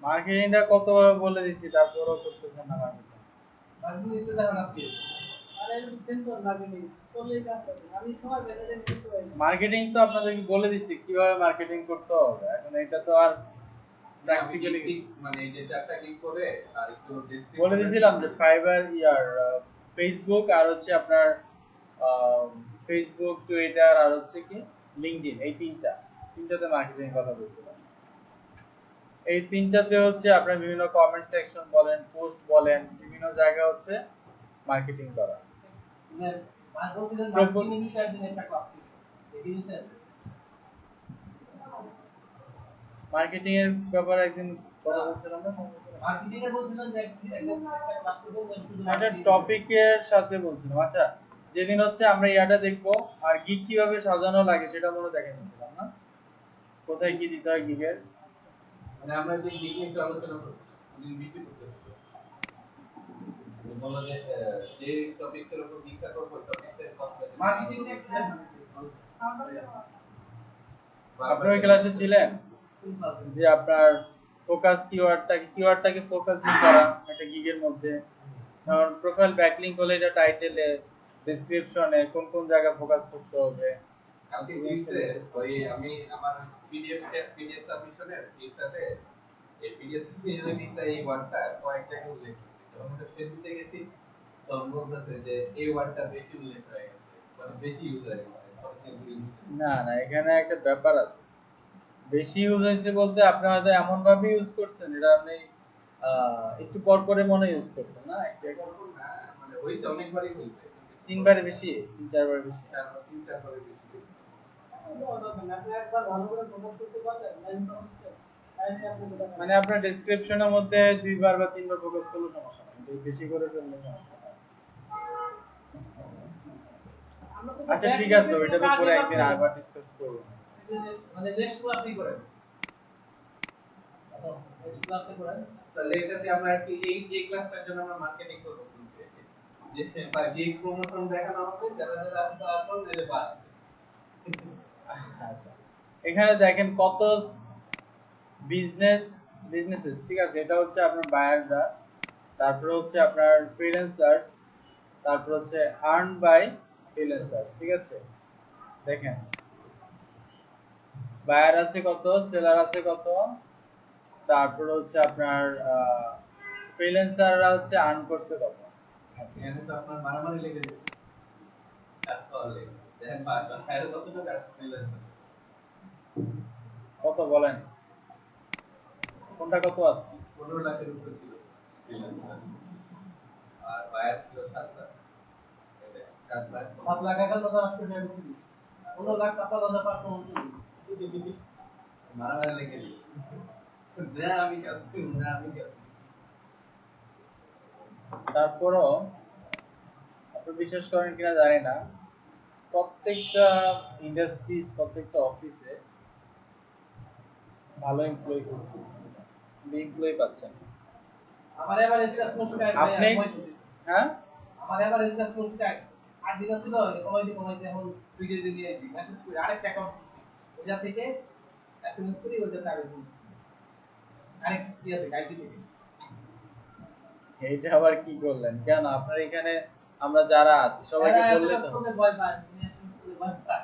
মার্কেটিংটা কতভাবে বলে দিছি তারপরও করতেছেন না মার্কেটিং। মার্কেটিং তো আপনাদেরকে বলে দিচ্ছি কিভাবে মার্কেটিং করতে হবে, এখন এটা তো আর প্র্যাকটিক্যালি মানে এই যে চারটা ক্লিক করে আর একটু বলে দিয়েছিলাম যে ফাইবার ফেসবুক আর হচ্ছে আপনার ফেসবুক, টুইটার আর হচ্ছে কি লিংকডইন, এই তিনটাতে মার্কেটিং কথা বলছিলাম। এই তিনটাতে হচ্ছে আপনার বিভিন্ন কমেন্ট সেকশন বলেন, পোস্ট বলেন, বিভিন্ন জায়গায় হচ্ছে মার্কেটিং করা। মার্কেটিং এর ব্যাপারে একদিন কথা বলছিলাম না, মার্কেটিং এর বলছিলাম যে একটা টপিকের সাথে বলছিলাম। আচ্ছা, যেদিন হচ্ছে আমরা ইয়াটা দেখবো আর গিগ কিভাবে সাজানো লাগে সেটা মনে দেখে নিছিলাম না, কোথায় কি দিতে হয় গিগের, মানে আমরা যে গিগ নিয়ে একটু আলোচনা করব দিন বিক্রি করতেছি বলা যে টপিকের উপর গিগটা করব টপিকের কথা মার্কেটিং এর আপনারা ক্লাসে ছিলেন যে আপনার ফোকাস কিওয়ার্ডটাকে ফোকাসিং করা একটা গিগের মধ্যে, কারণ প্রোফাইল ব্যাকলিংক হলে এটা টাইটেলে, ডেসক্রিপশনে কোন কোন জায়গা ফোকাস করতে হবে। কালকে দিয়েছে ওই আমি আমার পিডিএফ সাবমিশনের এইটাতে এই পিডিএফ সাবমিশনে এই ওয়ার্ডটা কয়েক জায়গায় উল্লেখ করেছে, যখন আমরা ফেসবুকে গেছি তখন বলতেছে যে এই ওয়ার্ডটা বেশি উল্লেখ হয়ে গেছে, মানে বেশি ইউজ হয়ে গেছে। না না, এখানে একটা ব্যাপার আছে, বেশি ইউজ হয়েছে বলতে আপনি হয়তো এমন ভাবে ইউজ করছেন এটা আপনি একটু পর পরে মনে ইউজ করছেন না, মানে হইছে অনেকবারই হইছে, তিনবারে বেশি, তিন চারবার বেশি, তিন চারবারের বেশি। মানে আপনার ডেসক্রিপশনের মধ্যে দুইবার বা তিনবার ফোকাস করলে সমস্যা নাই, বেশি করে ফেললে সমস্যা নাই। আচ্ছা ঠিক আছে, ওইটার উপরে একদিন আরেকবার ডিসকাস করব। মানে নেক্সট ক্লাসে করেন, নেক্সট ক্লাসে করেন, তাহলে এটাতে আমরা কি এই ক্লাসটার জন্য আমরা মার্কেটিং করব, যে বা যে প্রমোশন দেখানো হবে যারা যারা আসলে এর বাদ। আচ্ছা, এখানে দেখেন কত বিজনেসেস, ঠিক আছে, এটা হচ্ছে আপনার বায়াররা, তারপর হচ্ছে আপনার ফ্রিল্যান্সার্স, তারপর হচ্ছে আর্ন বাই ফ্রিল্যান্সার্স, ঠিক আছে। দেখেন বায়ার আছে কত, সেলার আছে কত, তারপর হচ্ছে আপনার ফ্রিল্যান্সাররা হচ্ছে আর্ন করছে কত। এখানে তো আপনার মারামারি লেগে যাবে কাজ করলে, দেখেন বাইরে কতটা কাজ ফ্রিল্যান্সার কত বলেন, কোনটা কত আছে? 15 লাখের উপরে ছিল ফ্রিল্যান্সার, আর বায়ার ছিল 7 লাখ। 7 লাখ এখন তো আসলে 15 লাখ 7,500 মারামারি লেগে যাবে, না আমি কাজ করি না আমি কাজ। তারপরও আপনি বিশ্বাস করেন কিনা জানি না, প্রত্যেকটা ইন্ডাস্ট্রিজ, প্রত্যেকটা অফিসে ভালো এমপ্লয়ি খুঁজতেছে, এমপ্লয়ি পাচ্ছেন। আমার এবার রেজিস্ট্রেশন স্টাইল আপনি হ্যাঁ আমার এবার রেজিস্ট্রেশন স্টাইল 8 দিন ছিল কমাইতে এখন 2 কেজি দিয়ে দিই মেসেজ করে আরেকটা অ্যাকাউন্ট ওইটা থেকে এসএমএস করি ওইটা টাকা দিই আরেক দিয়ে দেই আইডি থেকে। এইটা আবার কি করলেন কেন? আপনার এখানে আমরা যারা আছি সবাইকে বললে তো ভয় পায়, তুমি এসএমএস করলে ভয় পায়,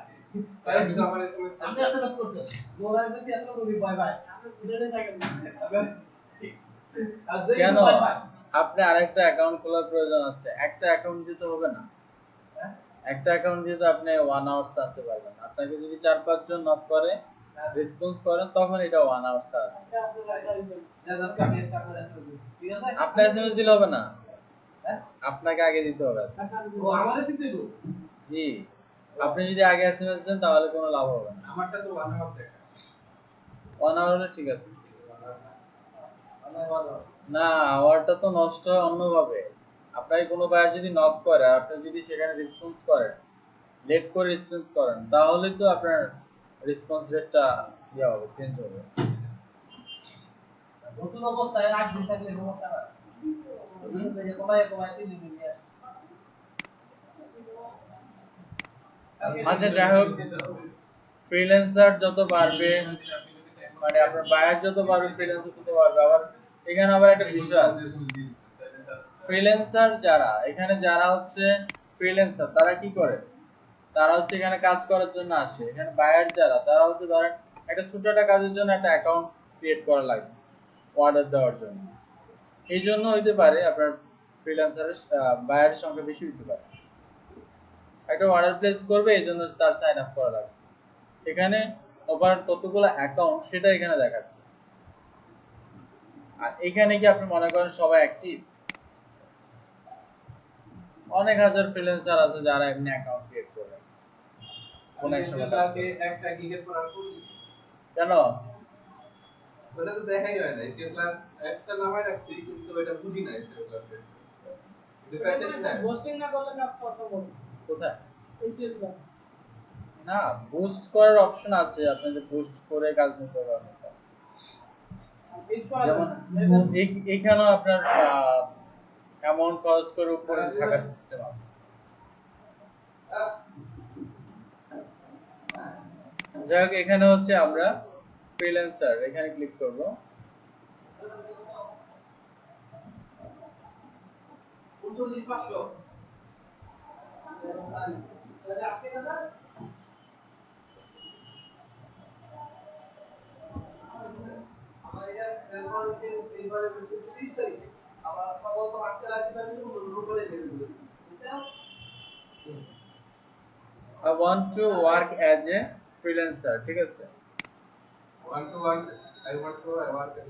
আমি তো আমার এসএমএস আমি এসএমএস করছি গোলার কাছে এসএমএস করবি ভয় পায়, আমি ভিডিওতে টাকা দিই কেন? আপনি আরেকটা অ্যাকাউন্ট খোলার প্রয়োজন আছে, একটা অ্যাকাউন্ট দিতে হবে না, একটা অ্যাকাউন্ট দিয়ে তো আপনি 1 আওয়ার চালাতে পারবেন। আপনাকে যদি 4-5 জন নক করে রেসপন্স করেন তখন এটা 1 আওয়ার চালাবে। আপনি এসএমএস দিলে হবে না, আপনাকে আগে দিতে হবে। ও আমাদের দিতে দিব জি, আপনি যদি আগে এসএমএস দেন তাহলে কোনো লাভ হবে না। আমারটা তো 1 আওয়ার দেখা 1 আওয়ার হলে ঠিক আছে, না আওয়ারটা তো নষ্ট হয় অন্যভাবে। আপনাকে কোনো বায়ার যদি নক করে আর আপনি যদি সেখানে রেসপন্স করেন, লেট করে রেসপন্স করেন, তাহলে তো আপনার রেসপন্স রেটটা ইয়ে হবে, চেঞ্জ হবে। নতুন অবস্থায় 8 দিন থাকলে সমস্যা হয়, কমায় 3 দিন নিয়ে আচ্ছা যাই হোক, ফ্রিল্যান্সার যত বাড়বে, মানে আপনার বায়ার যত বাড়বে ফ্রিল্যান্সার তত বাড়বে। আবার এখানে আবার একটা বিষয় আছে, ফ্রিল্যান্সার যারা এখানে যারা হচ্ছে ফ্রিল্যান্সার তারা কি করে, তারা হচ্ছে এখানে কাজ করার জন্য আসে। এখানে বায়ার যারা তারা হচ্ছে ধরেন একটা ছোট একটা কাজের জন্য একটা অ্যাকাউন্ট ক্রিয়েট করা লাগছে অর্ডার দেওয়ার জন্য। এই জন্য হইতে পারে আপনার ফ্রিল্যান্সারের বায়ারের সংখ্যা বেশি হইতে পারে। একটা অর্ডার প্লেস করবে এই জন্য তার সাইন আপ করা লাগছে। এখানে ওভার কতগুলো অ্যাকাউন্ট সেটা এখানে দেখাচ্ছে। আর এখানে কি আপনি মনে করেন সবাই অ্যাক্টিভ? অনেক হাজার ফ্রিল্যান্সার আছে যারা এমনি অ্যাকাউন্ট ক্রিয়েট করে কোন এক সময় একটা গিগের পর আর করি কেন ওটা তো দেখাই হয় না। এসিএ ক্লাস এক্সট্রা নামায় রাখছি কিন্তু ওটা বুঝি না এসিএ ক্লাসে পোস্টিং না করলে কাজ করতে বলবো কোথায় এসিএল ক্লাস না বুস্ট করার অপশন আছে, আপনি যে বুস্ট করে কাজ নিতে পারবেন। বিট করা যেমন এখানেও আপনার অ্যামাউন্ট খরচ করে উপরে থাকার সিস্টেম আছে। যাই হোক এখানে হচ্ছে আমরা ফ্রিল্যান্সার এখানে ক্লিক করব। I want to work as a freelancer, ঠিক আছে? One two one I want to I work as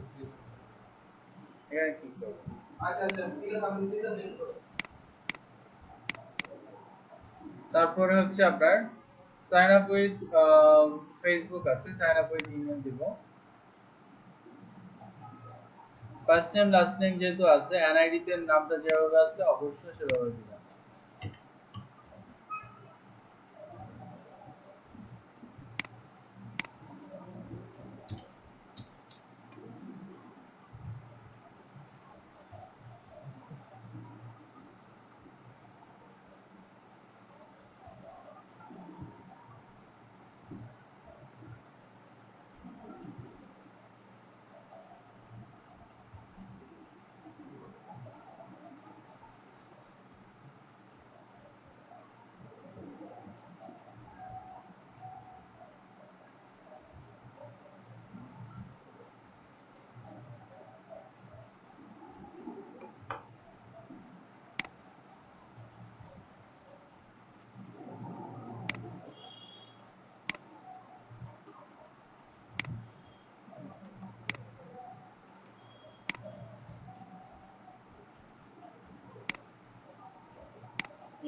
এখানে ক্লিক করব। আচ্ছা আচ্ছা ঠিক আছে আমি দিতে দিন তারপরে হচ্ছে আপনার সাইন আপ উইথ ফেসবুক আছে, সাইন আপ উইথ ইমেল দিব। ফার্স্ট নেম লাস্ট নেম যেহেতু আছে, এনআইডি তে নামটা যেভাবে আছে অবশ্যই সেভাবে দিবেন।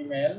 ইমেল,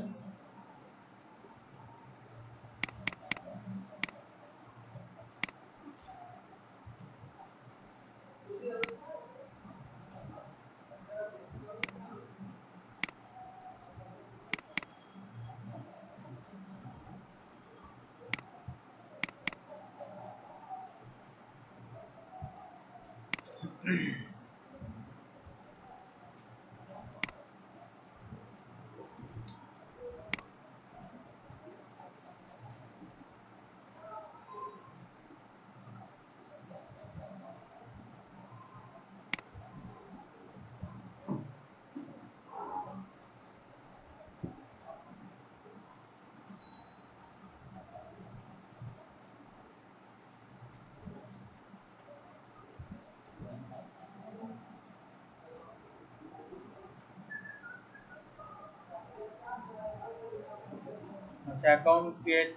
আচ্ছা অ্যাকাউন্ট ক্রিয়েট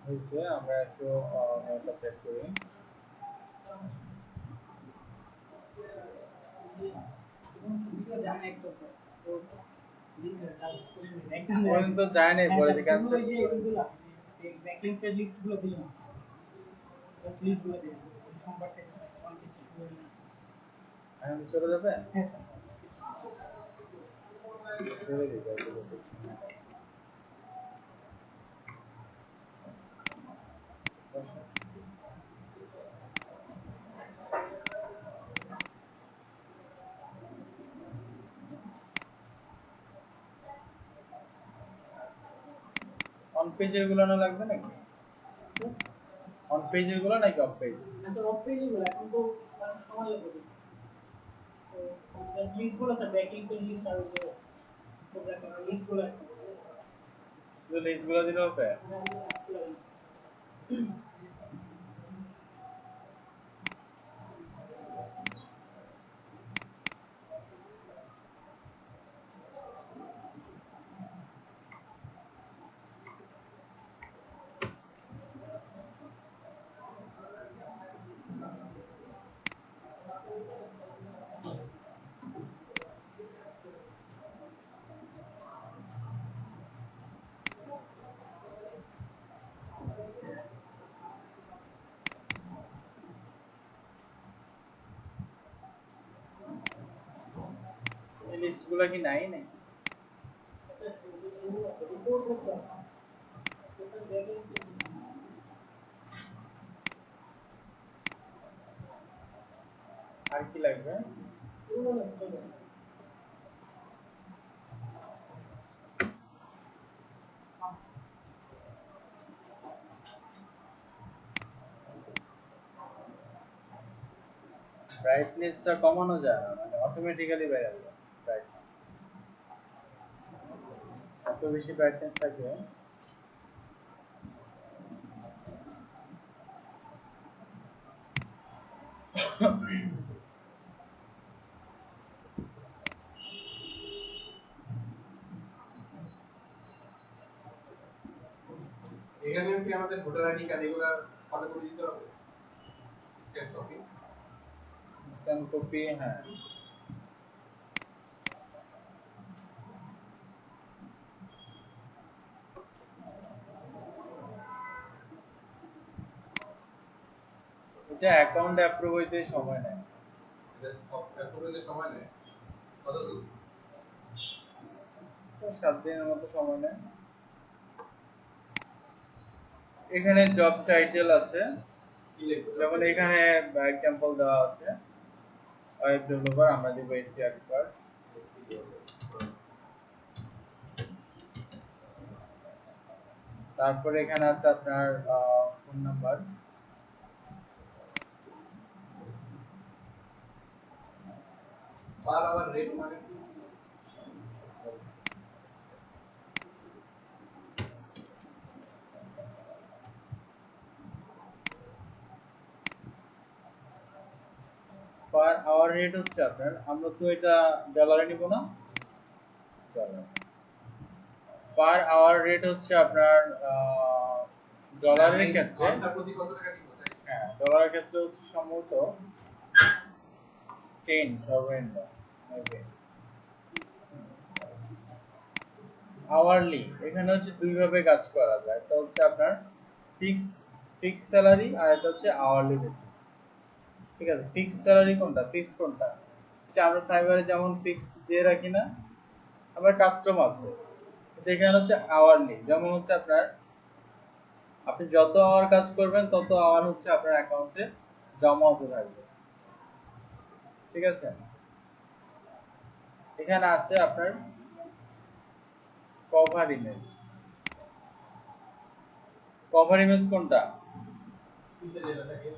হয়েছে। আমরা একটু মেলটা চেক করি। পর্যন্ত যায় নাই, পরে যে ক্যান্সেল ব্যাকলিংসের লিস্টগুলো দিলাম জাস্ট লিস্টগুলো দিলাম সোমবার থেকে অন লিস্ট শুরু হলো এখন চলে যাবে। হ্যাঁ স্যার ছেড়ে দিই তাহলে। অন পেজের গুলো না লাগবে নাকি? অন পেজের গুলো নাকি অফ পেজ? আচ্ছা অফ পেজে গুলো এখন তো মানে সময় লাগবে তো জাস্ট লিস্ট গুলো স্যার ব্যাকলিংস এর লিস্ট আর যে প্রোগ্রাম করার লিস্ট গুলো শুধু লিস্ট গুলো দিলে হবে? এই লিস্ট গুলো কি নাই নাকি? আর কি লাগবে? ব্রাইটনেসটা কমানো যায় না, মানে অটোমেটিক্যালি বেড়ে যাবে ব্রাইটনেস। এত বেশি ব্রাইটনেস থাকবে এখানে কি আমাদের ভোটার আইডি কার্ড এগুলো ফটো করে দিতে হবে? Scan copy? স্ক্যান কপি, হ্যাঁ। এটা অ্যাকাউন্ট অ্যাপ্রুভ হইতে সময় নেয়। এটা অ্যাপ্রুভালের সময় নেয় কতদিন? 7 দিনের মতো সময় নেয়। এখানে জব টাইটেল আছে, কি লিখবো? যেমন এখানে এক্সাম্পল দেওয়া আছে ওয়েব ডেভেলপার, আমরা দিব এসসি এক্সপার্ট। তারপরে এখানে আছে আপনার phone number, per hour rate মানে কি? পার আওয়ার রেট হচ্ছে আপনার, আমরা তো এটা ডলারে নিব না, পার আওয়ার রেট হচ্ছে আপনার ডলারের ক্ষেত্রে, ঘন্টা প্রতি কত টাকা দিব তাই? হ্যাঁ ডলারের ক্ষেত্রে হচ্ছে সম্ভবত 10 সর্বনিম্ন, আওয়ারলি। এখানে হচ্ছে দুই ভাবে কাজ করা যায়, একটা হচ্ছে আপনার ফিক্সড স্যালারি, আর একটা হচ্ছে আওয়ারলি বেসিস। ঠিক আছে, ফিক্সড স্যালারি কোনটা, ফিক্সড কোনটা, হচ্ছে আমরা ফাইবারে যেমন ফিক্সড দিয়ে রাখি না, আবার কাস্টম আছে, কিন্তু এখানে হচ্ছে আওয়ারলি। যেমন হচ্ছে আপনার, আপনি যত আওয়ার কাজ করবেন তত আওয়ার হচ্ছে আপনার অ্যাকাউন্টে জমা হতে থাকবে। ঠিক আছে, এখানে আছে আপনার কভার ইমেজ। কভার ইমেজ কোনটা? কিসে যেটা থাকে?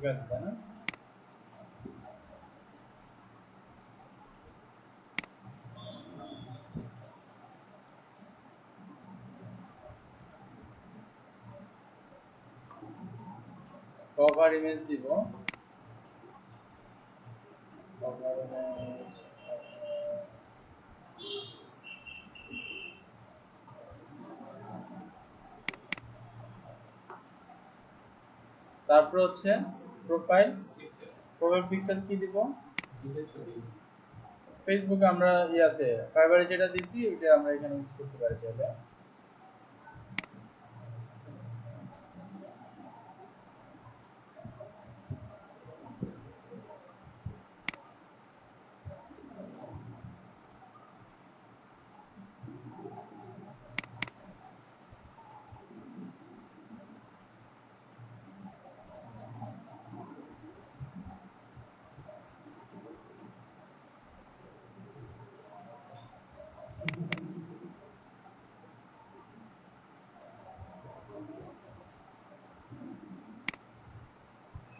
ঠিক আছে তাই না? কভার ইমেজ দিব, কভার ইমেজ তারপর হচ্ছে প্রোফাইল পিকচার কি দিব? ফেসবুকে আমরা ইয়াতে ফাইবারে যেটা দিছি ওটা আমরা এখানে ইউজ করতে পারি চাইলে।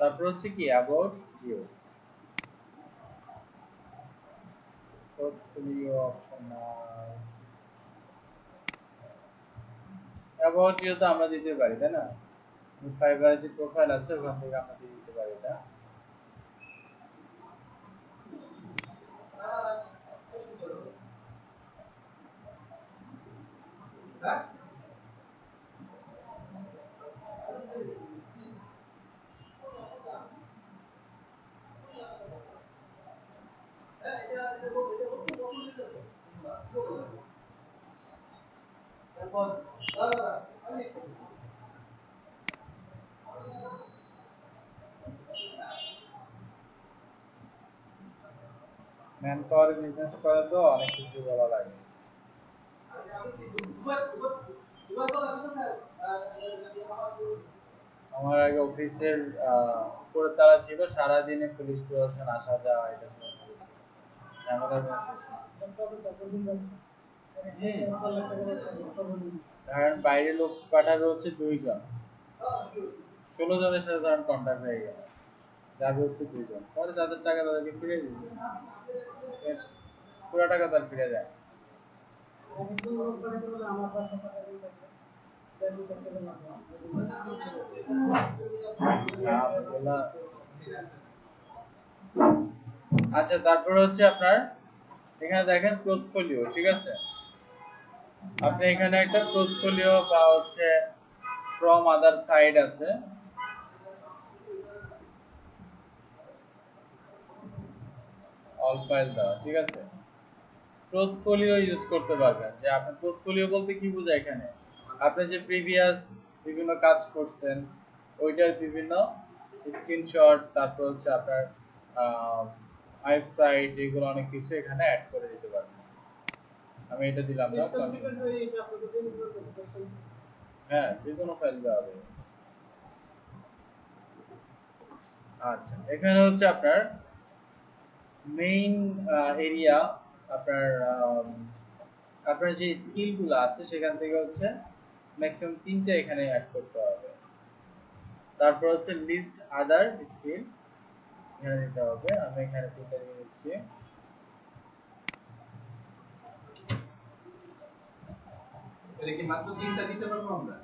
তারপর হচ্ছে কি about you, portfolio option, about you তো আমরা দিতে পারি তাই না? ফাইবারে যে প্রোফাইল আছে ওখান থেকে আমরা দিয়ে দিতে পারি এটা। ম্যান পাওয়ারে বিজনেস করে তো অনেক কিছু বলা লাগে। আমার আগে অফিসের উপরে তারা ছিল, সারাদিনে পুলিশ প্রশাসন আসা যাওয়া এটা শুনে করেছি, ঝামেলার কোনো শেষ নেই। ধরেন বাইরে লোক পাঠাবে হচ্ছে 2 জন, 16 জনের সাথে ধরেন কন্ট্যাক্ট হয়ে গেল, যাবে হচ্ছে 2 জন, পরে তাদের টাকা তাদেরকে ফিরে দিবে, পুরো টাকা তার ফিরে যায়। আচ্ছা তারপরে হচ্ছে আপনার এখানে দেখেন পোর্টফোলিও, ঠিক আছে? আপনি এখানে একটা পোর্টফোলিও বা হচ্ছে ফ্রম আদার সাইড আছে, অল ফাইল দেওয়া, ঠিক আছে? পোর্টফোলিও ইউজ করতে পারবেন। যে আপনি পোর্টফোলিও বলতে কি বোঝায় এখানে, আপনি যে প্রিভিয়াস বিভিন্ন কাজ করছেন ওইটার বিভিন্ন স্ক্রিনশট, তারপর হচ্ছে আপনার ওয়েবসাইট, এগুলো অনেক কিছু এখানে অ্যাড করে দিতে পারবেন। আমি এটা দিলাম না, হ্যাঁ যে কোনো ফাইল দেওয়া যাবে। আচ্ছা এখানে হচ্ছে আপনার মেইন এরিয়া, আপনার আপনার যে স্কিলগুলো আছে সেখান থেকে হচ্ছে ম্যাক্সিমাম 3টা এখানে অ্যাড করতে হবে। তারপর হচ্ছে লিস্ট আদার স্কিল এখানে দিতে হবে, আমি এখানে 3টা দিয়ে দিচ্ছি। এটা কি মাত্র 3টা দিতে পারবো আমরা?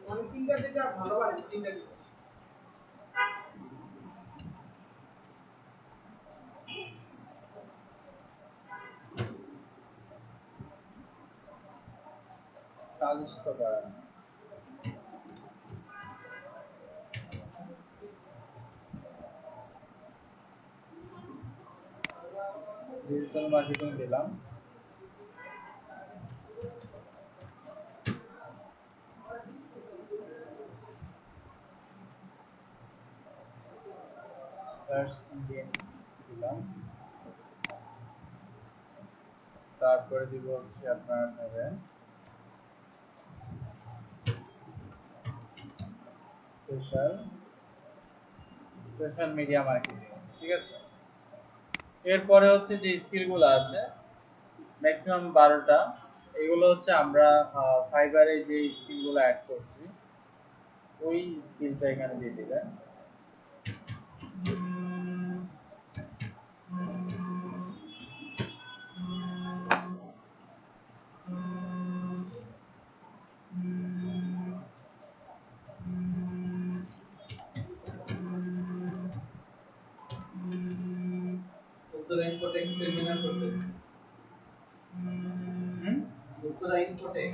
মানে 3টা দিতে ভালো হয়, 3টা দিতে সাজেস্ট তো করেন ডিজিটাল মার্কেটিং দিলাম, সার্চ ইঞ্জিন দিলাম, তারপরে দিব হচ্ছে আপনার নেবেন সোশ্যাল মিডিয়া মার্কেটিং, ঠিক আছে? এরপরে হচ্ছে যে স্কিলগুলো আছে ম্যাক্সিমাম 12টা, এগুলো হচ্ছে আমরা ফাইবারে যে স্কিলগুলো অ্যাড করছি ওই স্কিলটা এখানে দিয়ে দিবেন। উত্তরা ইনফোটেক সেমিনার করতে উত্তরা ইনফোটেক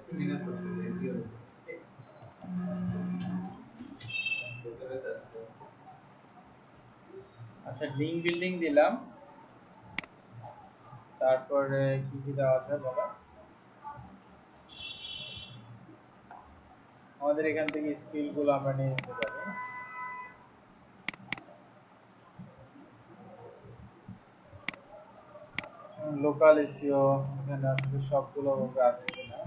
সেমিনার করতে এসিও আচ্ছা লিংক বিল্ডিং দিলাম, তারপরে কি কি দেওয়া আছে বলো। আমাদের এখান থেকে স্কিল গুলো আমরা নিয়ে নিতে পারি। লোকাল এসইও এখানে আসলে সবগুলো আছে কিনা।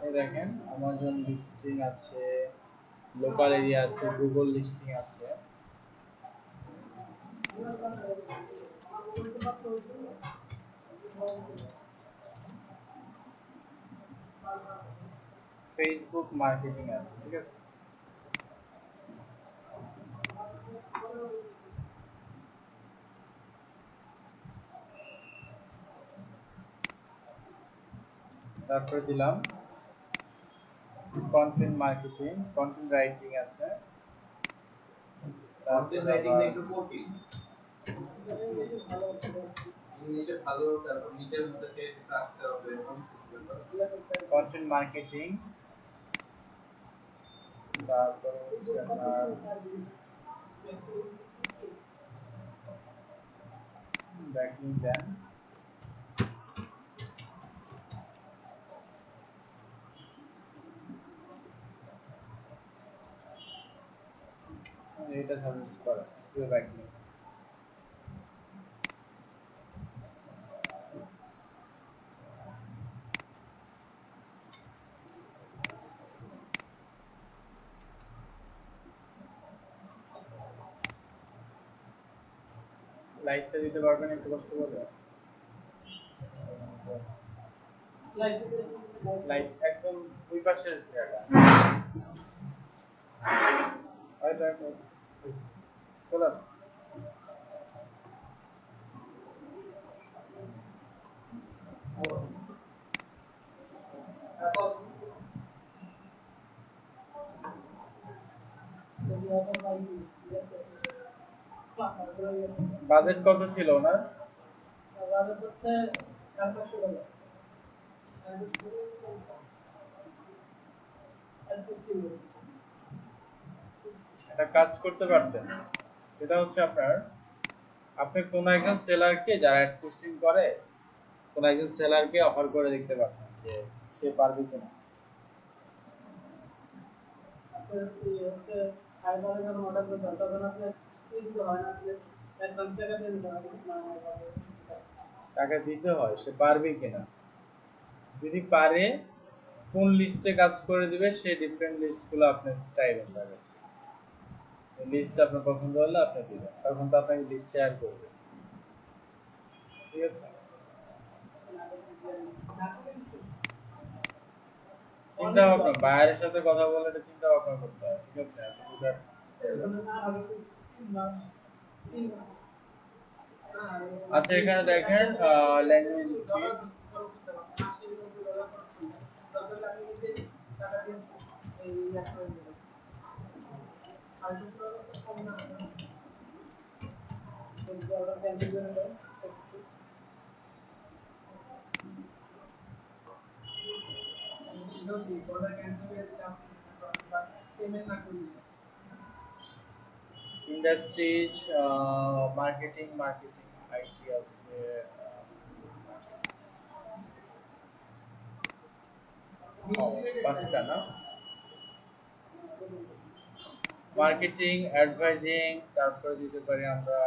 এই দেখেন আমাজন লিস্টিং আছে, লোকাল এরিয়া আছে, গুগল লিস্টিং আছে। ফেসবুক মার্কেটিং আছে, ঠিক আছে। তারপরে দিলাম কন্টেন্ট মার্কেটিং, কন্টেন্ট রাইটিং আছে। কন্টেন্ট রাইটিং একটু কঠিন, ইংলিশে ভালো, তারপর নিজের মধ্যে চেঞ্জ আসতে হবে। কন্টেন্ট মার্কেটিং, তারপর ব্যাকিং দেন। এটা সাজেস্ট করা এসইও ব্যাকিং। লাইটটা দিতে পারবেন একটু কষ্ট করে? লাইট একদম ওই পাশের জায়গা। চলো বাজেট কত ছিল ওনার? বাজেট হচ্ছে 500 টাকা। একটা কাজ করতে পারতেন, সেটা হচ্ছে আপনার, আপনি কোন একজন সেলারকে যারা অ্যাড পোস্টিং করে, কোন একজন সেলারকে অফার করে দেখতে পারতেন যে সে পারবে কিনা। হচ্ছে আইবারের যখন অর্ডার করতে তখন আপনি কিছু হয় না, আপনি অ্যাডভান্স টাকা দিয়ে দিতে হবে। টাকা দিতে হয়, সে পারবে কিনা। যদি পারে কোন লিস্টে কাজ করে দিবে, সে ডিফারেন্ট লিস্টগুলো আপনি চাইবেন তার কাছে। লিস্ট আপনার পছন্দ হলে আপনি দিবেন, তখন তো আপনাকে লিস্ট শেয়ার করবে, ঠিক আছে। চিন্তা ভাবনা, বায়ারের সাথে কথা বলে এটা চিন্তা ভাবনা করতে হয়, ঠিক আছে। আচ্ছা এখানে দেখেন language skill, industries, marketing, IT আছে, পাঁচটা না। মার্কেটিং, অ্যাডভাইজিং, তারপরে দিতে পারি আমরা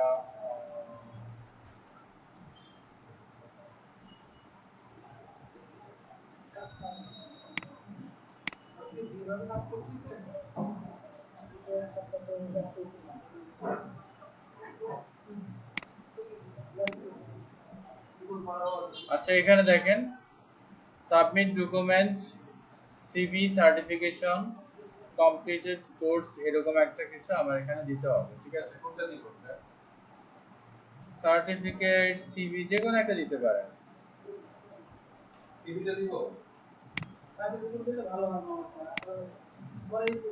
আচ্ছা এখানে দেখেন submit document, CV, certification, completed course, এরকম একটা কিছু আমার এখানে দিতে হবে, ঠিক আছে। কোনটা দিব? সার্টিফিকেট, সিভি, যে কোনো একটা দিতে পারেন। সিভিটা দিব সার্টিফিকেট দিলে ভালো হয় আমার স্যার আপনার পরেই তো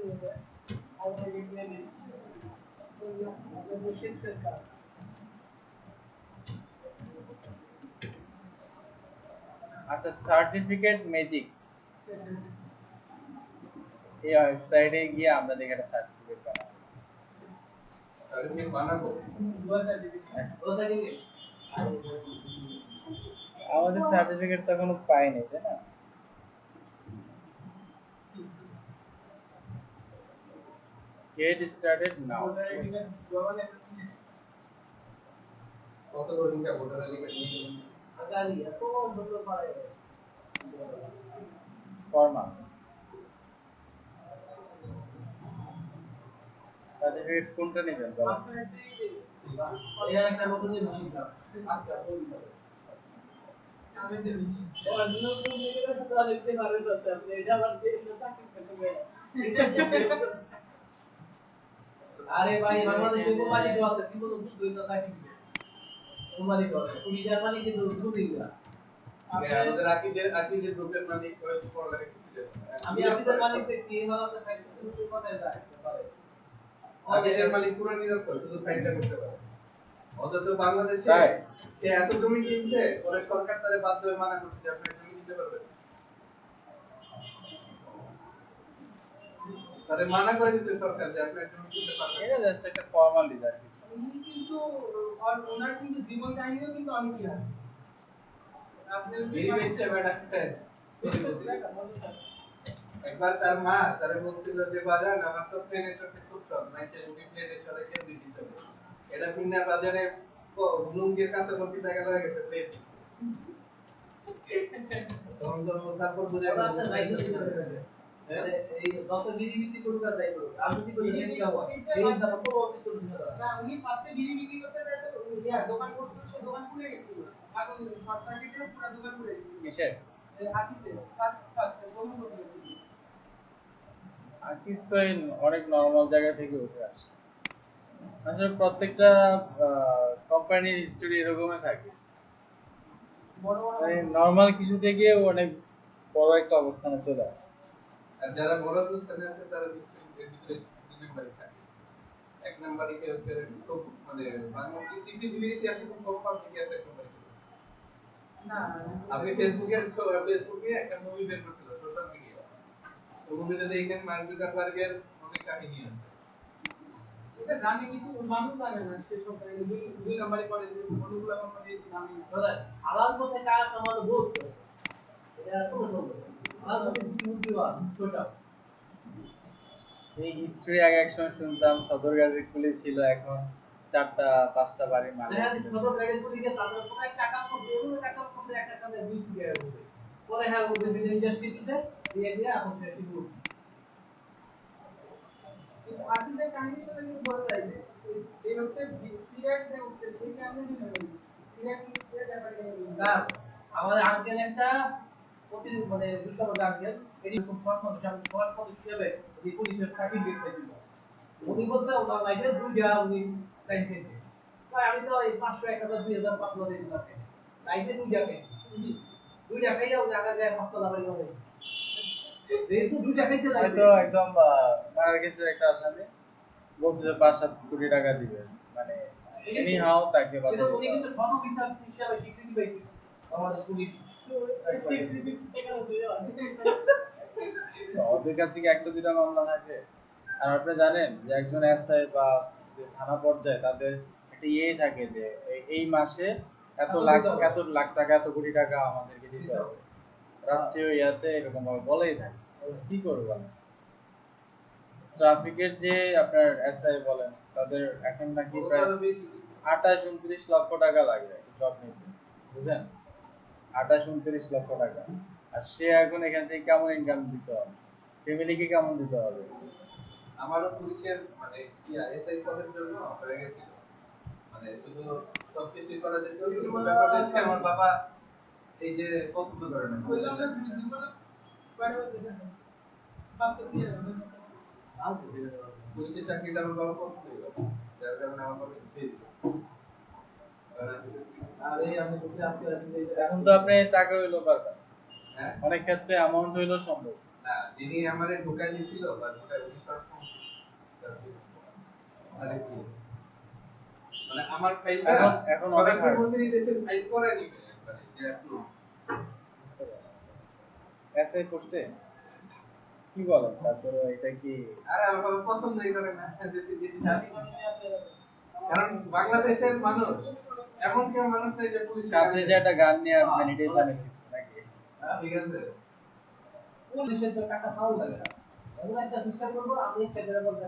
অলরেডি প্ল্যানে আপনাদের শিক্ষার কাজ আচ্ছা, সার্টিফিকেট ম্যাজিক এই ওয়েবসাইটে গিয়ে আমরা দেখে একটা সার্টিফিকেট বানাবো। সার্টিফিকেট বানাবো আমাদের সার্টিফিকেট তো এখনো পাইনি, তাই না? গেট স্টার্টেড নাও। কত রোহিঙ্গা ভোটার আইডি কার্ড নিয়ে গেলেন আগালি এত সুন্দর পারে ফরমা সার্টিফিকেট কোনটা নেবেন বলো? এটা একটা নতুন জিনিস শিখলাম আচ্ছা আমি জিনিস অন্য কোন জায়গায় তো লিখতে পারবেন তো আপনি এটা আবার যে চাকরি করতে আরে ভাই বাংলাদেশে কোম্পানি তো আছে কিন্তু বুঝতেই না চাকরি দিবে কোম্পানি তো আছে তুমি জার্মানি কিন্তু বুঝতেই না আমাদের আকিজের গ্রুপের মালিক হয়তো পড়ালেখা করতে আমি আপনাদের মালিক দেখি মালাতে সাইড থেকে কোথায় যায় পারে আকিজের মালিক পুরো নিরক্ষর শুধু সাইডটা করতে পারে অথচ বাংলাদেশে তাই? সে এত জমি কিনছে পরে সরকার তারে বাধ্য হয়ে মানা করছে যে আপনি জমি কিনতে পারবেন তারে মানা করে দিয়েছে সরকার যে আপনি জমি কিনতে পারবেন এটা জাস্ট একটা ফর্মালিটি আর কিছু। উনি কিন্তু ওনার কিন্তু জীবন কাহিনীও কিন্তু অনেক কি আছে আপনি বেরিয়ে বেচছে বেটা একবার তার মা তারে বলছিল যে বাজার আমার তো প্লেনে চড়তে খুব শখ মাইছে রুটি প্লেনে চড়ে কেউ দিতে চলে এটা কিনা বাজারে লুঙ্গির কাছে ভর্তি টাকা হয়ে গেছে প্লেন তখন তারপর বুঝে গেল আপনার রাইট আরে এই যত বিড়ি বিক্রি করবে আর যাই করবে আমি যদি করি কি হবে এই হিসাবে তো বলতে চলবে না উনি ফার্স্টে বিড়ি বিক্রি করতে যায় তো দোকান করছিল সে দোকান খুলে গেছিল এখন শর্ট সার্কিটে পুরো দোকান খুলে গেছিল কিসের? আকিতে ফার্স্ট বলুন বলুন আর্টিস্ট তো এই অনেক নরমাল জায়গা থেকে উঠে আসে। আসলে প্রত্যেকটা কোম্পানির হিস্টোরি এরকমই থাকে, বড় বড় মানে নরমাল কিছু থেকে অনেক বড় একটা অবস্থানে চলে আসে। আর যারা বড় স্থানে আছে তারা নিশ্চয়ই এর ভিতরে দুই নাম্বারই থাকে এক নাম্বারই কেউ খুব মানে বাংলাদেশ পৃথিবীর ইতিহাসে খুব কম পাবলিক আছে এক নাম্বারই না আপনি ফেসবুকে একটা মুভি বের করছিল সোশ্যাল মিডিয়া তো মুভিতে দেখেন মার্ক জুকারবার্গের অনেক কাহিনী আছে এটা জানি কিছু মানুষ জানে না সে সব দুই নাম্বারই করে যে অনেকগুলো কোম্পানি জানি না আলাদা মধ্যে কাজ আমাদের বলতো এটা ছোট ছোট আলাদা মধ্যে মুভি হয় ছোট এই হিস্ট্রি আগে এক সময় শুনতাম সদরঘাটের কুলি ছিল, এখন 4টা 5টা বাড়ির মালিক। হ্যাঁ ছোট গাড়ি করে গিয়ে তারপরে কোন এক টাকা পড়ছে ওই টাকা পড়ছে একটা কামে 20 টাকা পড়ছে পরে হ্যাঁ ওই দিন ইন্ডাস্ট্রি দিতে দিয়ে দিয়ে এখন সে শুরু কিন্তু আর্টিস্টের কাহিনী শুনে কিন্তু বলা যায় যে এই হচ্ছে সিরিয়াস যে হচ্ছে সেই কাহিনী নিয়ে সিরিয়াস যে ব্যাপারটা না আমাদের আঙ্কেল একটা প্রতি মানে বিশ্ববিদ্যালয় আঙ্কেল এরকম শর্ট মানুষ আমি শর্ট মানুষ হিসেবে এই পুলিশের সার্টিফিকেট পেয়েছিল উনি বলছে ওনার লাইফে দুইটা উনি লাইন পেয়েছে ভাই আমি তো এই 500 1000 2000 5000 এই দিলাম লাইফে দুইটা পেয়েছি দুইটা পেয়ে উনি আগে যায় 500 লাভ করে যেহেতু দুইটা পেয়েছে হয়তো একদম মারা গেছে একটা আসামি, বলছে যে 5-7 কোটি টাকা দিবে, মানে এনি হাউ তাকে কিন্তু বাঁচাতে উনি কিন্তু সৎ অফিসার হিসেবে স্বীকৃতি পেয়েছে আমাদের পুলিশ ওদের কাছে কি একটা দুটা মামলা থাকে? আর আপনি জানেন যে একজন এসআই বা যে থানা পর্যায়ে তাদের একটা ইয়ে থাকে যে এই মাসে এত লাখ টাকা এত কোটি টাকা আমাদেরকে দিতে হবে, রাষ্ট্রীয় ইয়াতে এরকম ভাবে বলেই থাকে। কি করবো আমি? ট্রাফিকের যে আপনার এসআই বলেন তাদের এখন নাকি প্রায় 28-29 লক্ষ টাকা লাগে জব নিতে, বুঝছেন? 28-29 লক্ষ টাকা। আর সে এখন এখান থেকে কেমন ইনকাম দিতে হবে, ফ্যামিলিকে কেমন দিতে হবে? আমারও পুলিশের মানে এসআই পদের জন্য হয়ে গেছিল মানে শুধু সবকিছু করা যেত কিন্তু ব্যাপারটা হচ্ছে আমার বাবা এই যে পছন্দ করে না পুলিশের চাকরিটা আমার বাবা পছন্দ করে যার কারণে আমার বাবা দিয়ে দিল আরে আমি তো আজকে এখন তো আপনি টাকা হইলো পারবেন, হ্যাঁ অনেক ক্ষেত্রে অ্যামাউন্ট হইলেও সম্ভব। না যিনি আমারে ঢুকাই দিছিল বা ঢুকাই উনি আরে কি মানে আমার ফাইলটা এখন অনেক স্বরাষ্ট্র hard। মন্ত্রী দেশে সাইন করে নিবে একবারে যে approve। বুঝতে পারছি। এসএ পোস্টে কি বলেন, তারপরে এটা কি আরে আমার পছন্দই করে না যেতে যেতে জানি কারণ বাংলাদেশের মানুষ এমন কেউ মানুষ নেই যে পুলিশ সাথে যে একটা গান নিয়ে আসবেন এটাই তো অনেক কিছু নাকি? ঠিক আছে পুলিশের তো টাকা পাওয়া লাগে না এমন একটা সিস্টেম করবো আমি ইচ্ছা করে বলতে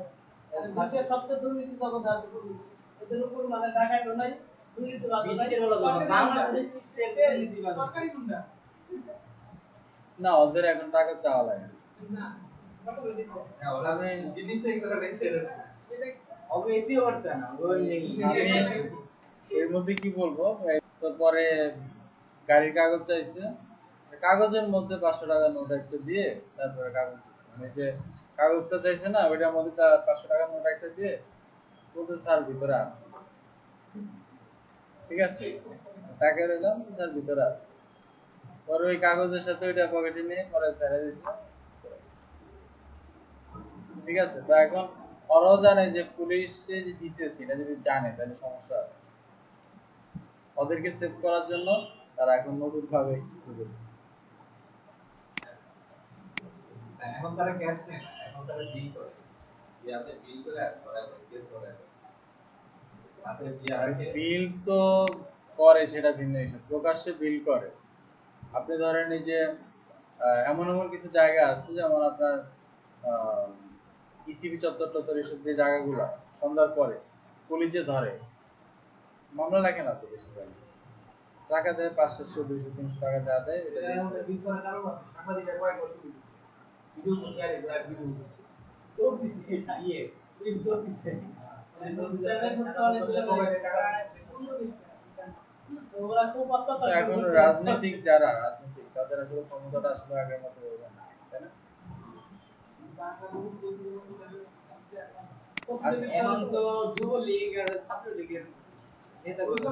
দেশের সবচেয়ে দুর্নীতি জগৎ আর পুলিশ ওদের উপর মানে টাকা তো নাই দুর্নীতি লাগবে নাই বাংলাদেশ সরকারি গুন্ডা না, ওদের এখন টাকা চাওয়া লাগে না। না কত করে দিতে হ্যাঁ ওরা জিনিসটাই করে রাখছে অবভিয়াসলি করতে না আমি এর মধ্যে কি বলবো, তো পরে গাড়ির কাগজ চাইছে, কাগজের মধ্যে 500 টাকা নোট একটা দিয়ে তারপরে কাগজ দিচ্ছে, মানে যে কাগজটা চাইছে না ওইটার মধ্যে 500 টাকা নোট একটা দিয়ে বলতে স্যার ভিতরে আছে, ঠিক আছে টাকা দিলাম স্যার ভিতরে আছে, পরে ওই কাগজের সাথে ওইটা পকেটে নিয়ে পরে ছেড়ে দিছে, ঠিক আছে। তো এখন ওরাও জানে যে পুলিশে যে দিতেছে এটা যদি জানে তাহলে সমস্যা আছে, ওদেরকে সেভ করার জন্য তারা এখন নতুন ভাবে কিছু করতেছে। এখন তারা ক্যাশ নেয় না এখন তারা বিল করে ইয়াতে বিল করে আর করে কেস করে তাতে জিআরকে বিল তো করে সেটা ভিন্ন বিষয়, প্রকাশ্যে বিল করে। আপনি ধরেন এই যে এমন এমন কিছু জায়গা আছে যেমন আপনার ইসিবি চত্বর টত্বর এসব যে জায়গাগুলো সন্ধ্যার পরে পুলিশে ধরে মামলা লেখে না তো বেশিরভাগ, টাকা দেয় 500 200 300 টাকা যা দেয় এটা দিয়ে ছেড়ে দেয়। বিল করার কারণ আছে সাংবাদিকরা কয়েক বছর ভিডিও করতে আর লাইভ ভিডিও তো দিছে এটা পুলিশ তো দিছে মানে তো চ্যানেল করতে টাকা ওরা খুব তো এখন রাজনৈতিক যারা রাজনৈতিক তাদের আসলে ক্ষমতাটা আসলে আগের মতো হবে না, তাই না? এখন তো যুবলীগ আর ছাত্রলীগের নেতাগুলো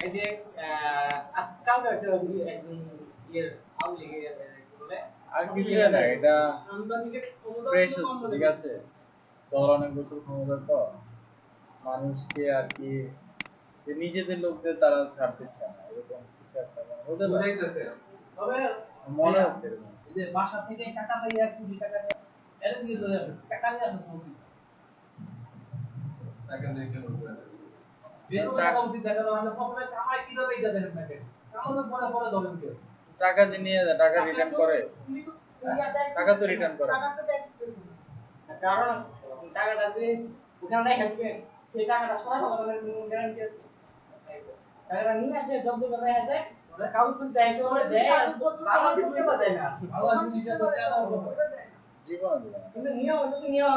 এই যে আজকাল একটা একজন ইয়ের আওয়ামী লীগের বলে আর কিছু না, এটা সাংবাদিকের ফ্রেশ হচ্ছে, ঠিক আছে। দল অনেক বছর ক্ষমতা, তো মানুষকে আর কি যে নিজেদের লোকদের তারা ছাড় দিচ্ছে না, এরকম কিছু একটা মনে হতে পারে, বুঝাইতেছে তবে মনে হচ্ছে এরকম। এই যে বাসা থেকে টাকা পাইয়া 20 টাকা নিয়ে এর দিকে ধরে আসে টাকা নিয়ে আসে তো টাকা নিয়ে কেন করে বেতন টাকা উচিত দেখা মানে প্রথমে কামাই কিভাবে এটা দেখেন থাকে কামানোর পরে পরে ধরেন কেউ টাকা যে নিয়ে যায় টাকা রিটার্ন করে, টাকা তো রিটার্ন করে। কারণ টাকাটা দিয়ে ওখানে রাখবে সেই টাকাটা সরাই হবে গ্যারান্টি আছে টাকাটা নিয়ে আসে জব্দ করে রাখা যায় ওরা কাগজ করতে আইতে হবে দেয় বাবা দিতে দেয় না বাবা দিতে দেয় জীবন দিবে না। কিন্তু নিয়ম হচ্ছে নিয়ম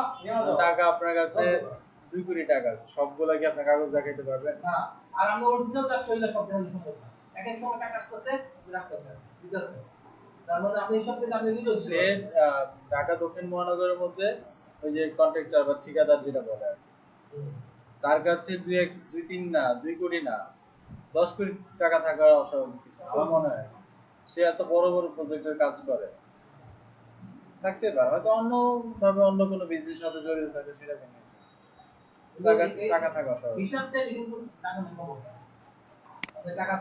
টাকা আপনার কাছে 2 কোটি টাকা আছে, সবগুলা কি আপনার কাগজ দেখাইতে পারবেন? না আর আমরা অরিজিনাল টাকা হইলে সব দেখানো সম্ভব না এক এক সময় টাকা আসতেছে রাখতেছে দিতেছে তার মানে আপনি সব থেকে আপনি নিজে সে ঢাকা দক্ষিণ মহানগরের মধ্যে ওই যে কন্ট্রাক্টর বা ঠিকাদার যেটা বলে আর কি, তার কাছে 2 3 না 2 কোটি না 10 কোটি টাকা থাকা অস্বাভাবিক কিছু না, আমার মনে হয়। সে এত বড় বড় প্রজেক্টের কাজ করে, থাকতে পারে হয়তো অন্য ভাবে অন্য কোনো বিজনেসের সাথে জড়িত থাকে, সেটা ভিন্ন বিষয়। তার কাছে টাকা থাকা অস্বাভাবিক। হিসাব চাইলে কিন্তু টাকা সম্ভব না আপনি টাকা